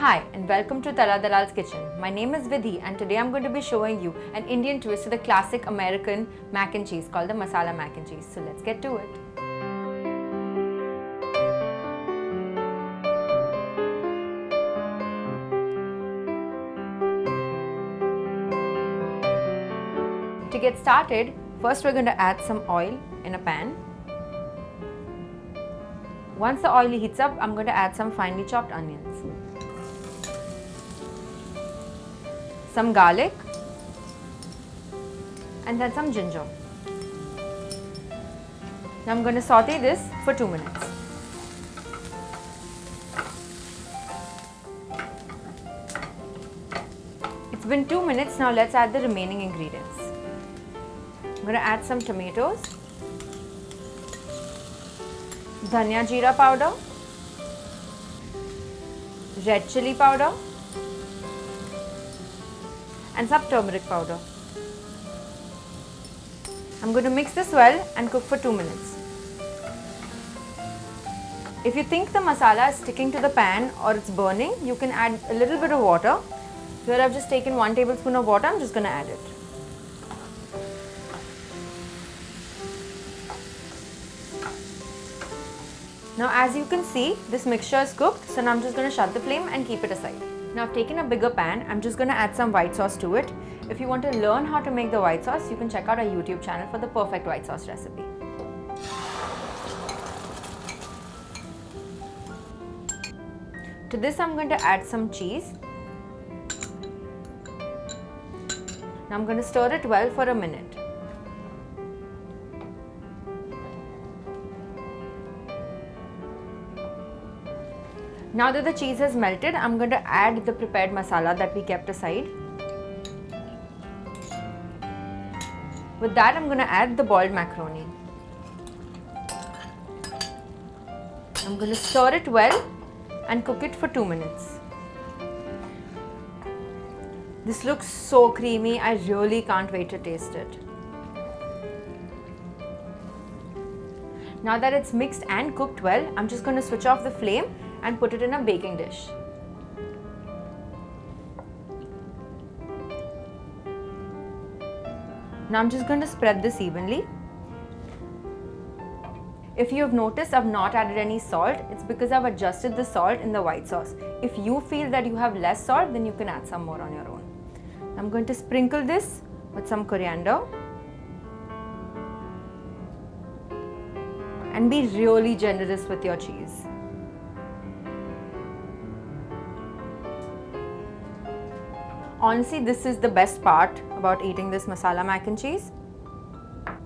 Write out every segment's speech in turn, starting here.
Hi and welcome to Tarla Dalal's kitchen. My name is Vidhi and today I'm going to be showing you an Indian twist to the classic American mac and cheese called the Masala Mac and Cheese. So let's get to it. To get started, first we're going to add some oil in a pan. Once the oil heats up, I'm going to add some finely chopped onions, some garlic, and then some ginger. Now I'm going to saute this for 2 minutes. It's been 2 minutes, now let's add the remaining ingredients. I'm going to add some tomatoes, dhania jeera powder, red chili powder, and some turmeric powder. I'm going to mix this well and cook for 2 minutes. If you think the masala is sticking to the pan or it's burning, you can add a little bit of water. Here I've just taken 1 tablespoon of water, I'm just going to add it. Now as you can see, this mixture is cooked, so now I'm just going to shut the flame and keep it aside. Now I've taken a bigger pan, I'm just going to add some white sauce to it. If you want to learn how to make the white sauce, you can check out our YouTube channel for the perfect white sauce recipe. To this I'm going to add some cheese. Now I'm going to stir it well for a minute. Now that the cheese has melted, I'm going to add the prepared masala that we kept aside. With that, I'm going to add the boiled macaroni. I'm going to stir it well and cook it for 2 minutes. This looks so creamy, I really can't wait to taste it. Now that it's mixed and cooked well, I'm just going to switch off the flame and put it in a baking dish. Now I'm just going to spread this evenly. If you have noticed, I've not added any salt. It's because I've adjusted the salt in the white sauce. If you feel that you have less salt, then you can add some more on your own. I'm going to sprinkle this with some coriander and be really generous with your cheese. Honestly, this is the best part about eating this masala mac and cheese.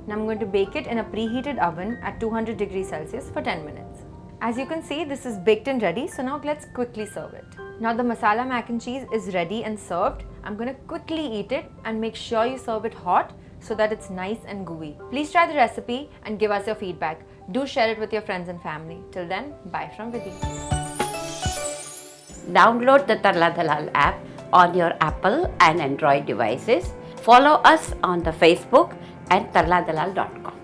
Now I'm going to bake it in a preheated oven at 200 degrees Celsius for 10 minutes. As you can see, this is baked and ready, so now let's quickly serve it. Now the masala mac and cheese is ready and served. I'm going to quickly eat it and make sure you serve it hot so that it's nice and gooey. Please try the recipe and give us your feedback. Do share it with your friends and family. Till then, bye from Vidhi. Download the Tarla Dalal app on your Apple and Android devices. Follow us on the Facebook and tarladalal.com.